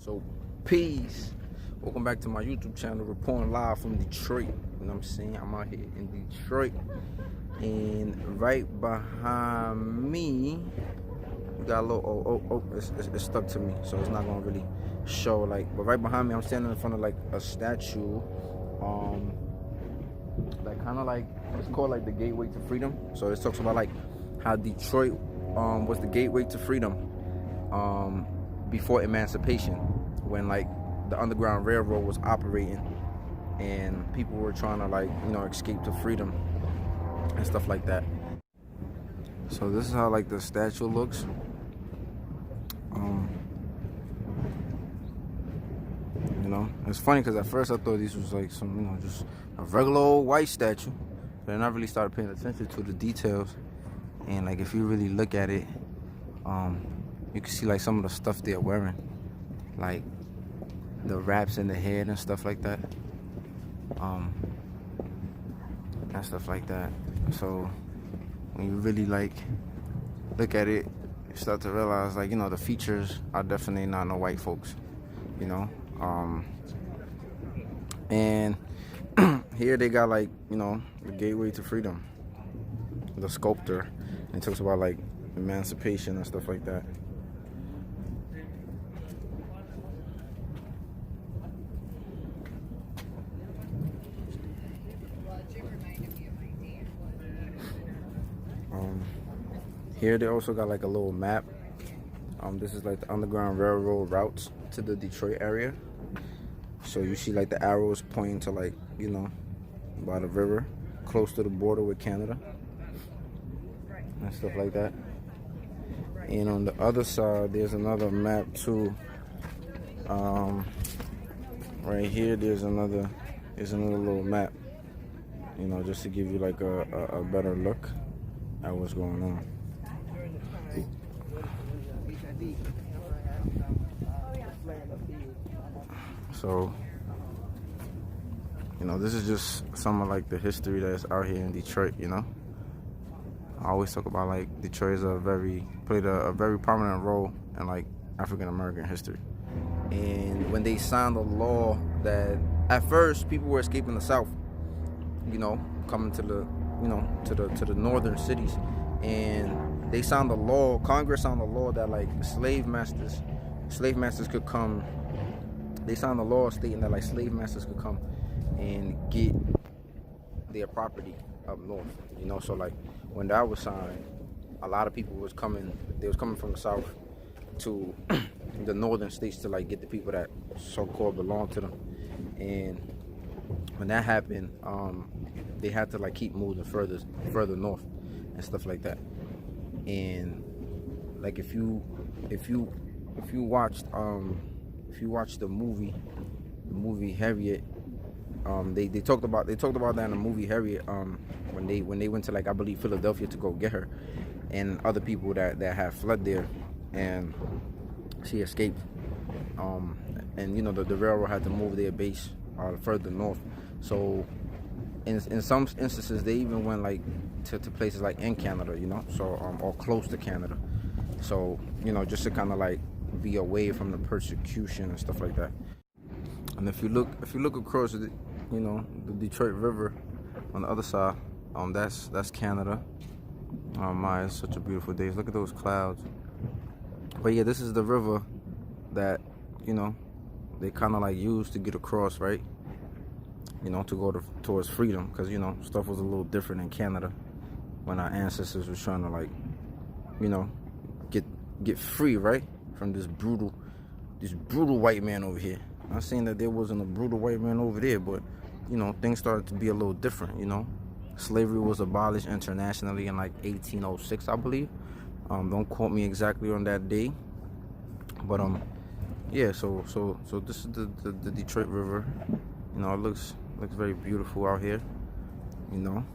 So, peace. Welcome back to my YouTube channel, reporting live from Detroit. You know what I'm saying? I'm out here in Detroit. And right behind me, we got a little, it's stuck to me, so it's not gonna really show, like, but right behind me, I'm standing in front of, like, a statue, like, kind of like, it's called, like, the gateway to freedom. So it talks about, like, how Detroit was the gateway to freedom before emancipation, when, like, the Underground Railroad was operating and people were trying to, like, you know, escape to freedom and stuff like that. So this is how, like, the statue looks. You know, it's funny because at first I thought this was like some, you know, just a regular old white statue, but then I really started paying attention to the details. And, like, if you really look at it, you can see, like, some of the stuff they're wearing, like the wraps in the head and stuff like that, and stuff like that. So when you really, like, look at it, you start to realize, like, you know, the features are definitely not no white folks, you know. And here they got, like, you know, the gateway to freedom, the sculptor, and it talks about, like, emancipation and stuff like that. Here they also got, like, a little map. This is, like, the Underground Railroad routes to the Detroit area. So you see, like, the arrows pointing to, like, you know, by the river, close to the border with Canada and stuff like that. And on the other side, there's another map too. Right here, there's another little map, you know, just to give you, like, a better look at what's going on. So, you know, this is just some of, like, the history that's out here in Detroit, you know. I always talk about, like, Detroit played a very prominent role in, like, African American history. And when they signed the law that at first people were escaping the South, you know, coming to the, you know, to the northern cities, and they signed the law, Congress signed the law that, like, slave masters could come. They signed the law stating that, like, slave masters could come and get their property up north, you know. So, like, when that was signed, a lot of people was coming from the South to the northern states to, like, get the people that so-called belong to them. And when that happened, they had to, like, keep moving further north and stuff like that. And, like, if you watched the movie Harriet, they talked about that in the movie Harriet, when they went to, like, I believe Philadelphia to go get her, and other people that had fled there, and she escaped. And, you know, the railroad had to move their base further north. So in some instances they even went, like, to places like in Canada, you know, so or close to Canada. So, you know, just to kind of, like, be away from the persecution and stuff like that. And if you look across the, you know, the Detroit River on the other side, that's Canada. Oh my, it's such a beautiful day. Look at those clouds. But yeah, this is the river that, you know, they kind of, like, used to get across, right? You know, to go towards freedom, because, you know, stuff was a little different in Canada when our ancestors were trying to, like, you know, get free, right, from this brutal white man over here. I'm not saying that there wasn't a brutal white man over there, but, you know, things started to be a little different, you know. Slavery was abolished internationally in, like, 1806, I believe. Don't quote me exactly on that day, but yeah. So this is the Detroit River. You know, it looks very beautiful out here, you know.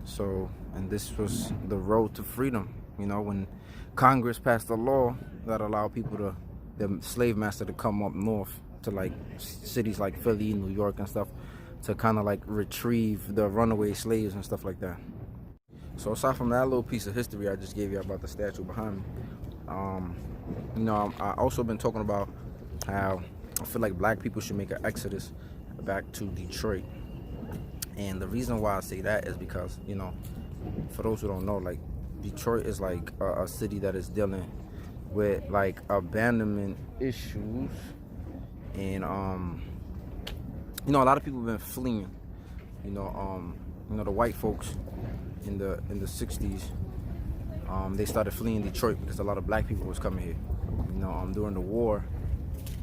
So, and this was the road to freedom, you know, when Congress passed a law that allowed people the slave master to come up north to, like, cities like Philly, New York and stuff, to kind of, like, retrieve the runaway slaves and stuff like that. So aside from that little piece of history I just gave you about the statue behind me, you know, I also been talking about how I feel like black people should make an exodus back to Detroit. And the reason why I say that is because, for those who don't know, like, Detroit is like a city that is dealing with like abandonment issues, and a lot of people have been fleeing. The white folks in the 60s, they started fleeing Detroit because a lot of black people was coming here. During the war,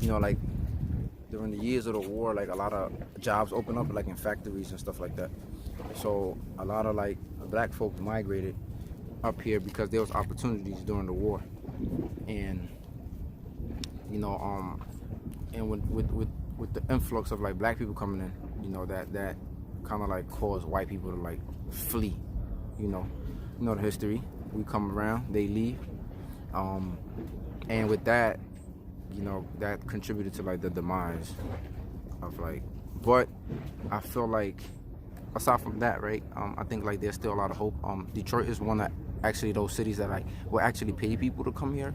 like during the years of the war, like a lot of jobs opened up, like in factories and stuff like that. So a lot of like black folks migrated up here because there was opportunities during the war, and and with the influx of like black people coming in, that kind of like caused white people to like flee. The history. We come around, they leave, and with that, that contributed to like the demise of like. But I feel like aside from that, right? I think like there's still a lot of hope. Detroit is one of actually those cities that like will actually pay people to come here.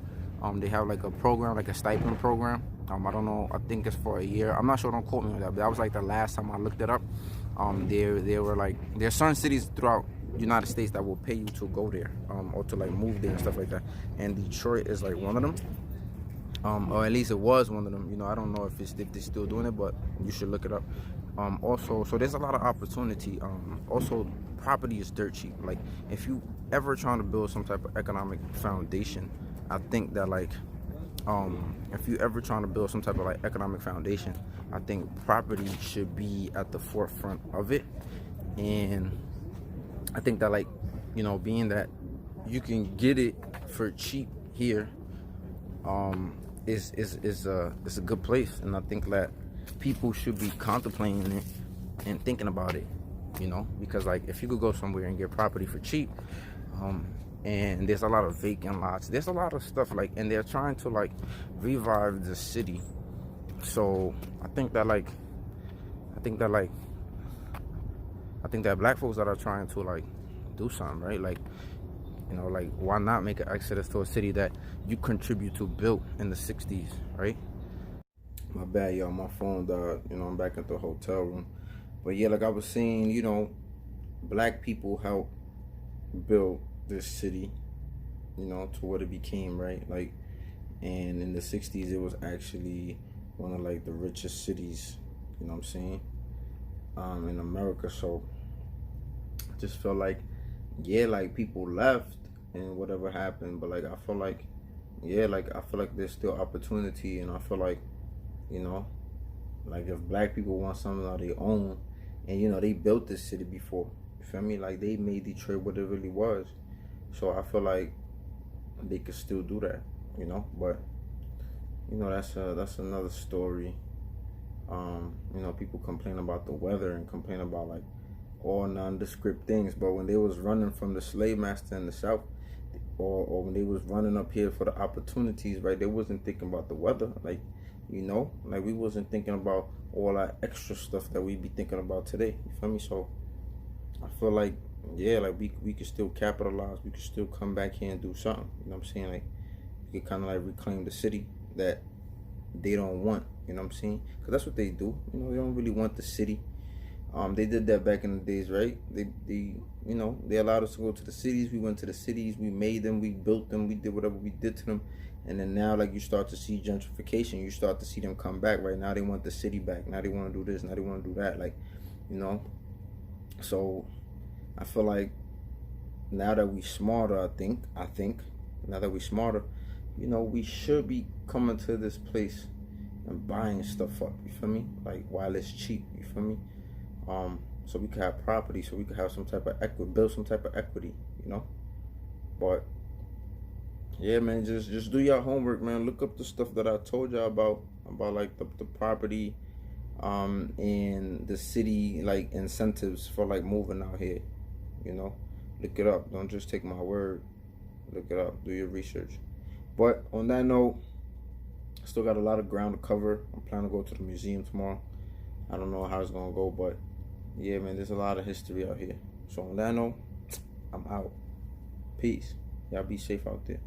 They have like a program, like a stipend program. I don't know. I think it's for a year. I'm not sure. Don't quote me on that. But that was like the last time I looked it up. There were like there's certain cities throughout the United States that will pay you to go there, or to like move there and stuff like that. And Detroit is like one of them. Or at least it was one of them. I don't know if they're still doing it, but you should look it up. Also, so there's a lot of opportunity. Also, property is dirt cheap. Like if you ever trying to build some type of economic foundation, I think that like if you ever trying to build some type of like economic foundation, I think property should be at the forefront of it. And I think that like being that you can get it for cheap here, is a good place. And I think that people should be contemplating it and thinking about it, because like if you could go somewhere and get property for cheap, and there's a lot of vacant lots, there's a lot of stuff like, and they're trying to like revive the city. So I think that black folks that are trying to like do something, right? Like, like why not make an exodus to a city that you contribute to built in the 60s, right? My bad, y'all. My phone died. I'm back at the hotel room. But yeah, like I was saying, black people helped build this city, to what it became, right? Like, and in the 60s, it was actually one of like the richest cities, in America. So I just felt like, yeah, like people left and whatever happened, but like I feel like, yeah, like I feel like there's still opportunity, and I feel like, like if black people want something of their own, and they built this city before, you feel me? Like they made Detroit what it really was. So I feel like they could still do that, but that's another story. People complain about the weather and complain about like all nondescript things, but when they was running from the slave master in the South, or when they was running up here for the opportunities, right, they wasn't thinking about the weather, like, like we wasn't thinking about all that extra stuff that we be thinking about today, you feel me? So I feel like, yeah, like we could still capitalize, we could still come back here and do something, like we could kind of like reclaim the city that they don't want, because that's what they do, they don't really want the city. They did that back in the days, right? They allowed us to go to the cities. We went to the cities. We made them. We built them. We did whatever we did to them. And then now, like, you start to see gentrification. You start to see them come back, right? Now they want the city back. Now they want to do this. Now they want to do that. Like, So I feel like now that we smarter, I think, now that we smarter, we should be coming to this place and buying stuff up. You feel me? Like, while it's cheap. You feel me? So we could have property, so we could have some type of equity, build some type of equity, But yeah, man, just do your homework, man. Look up the stuff that I told y'all about like the property, and the city like incentives for like moving out here, Look it up. Don't just take my word. Look it up. Do your research. But on that note, I still got a lot of ground to cover. I'm planning to go to the museum tomorrow. I don't know how it's gonna go, but yeah, man, there's a lot of history out here. So on that note, I'm out. Peace. Y'all be safe out there.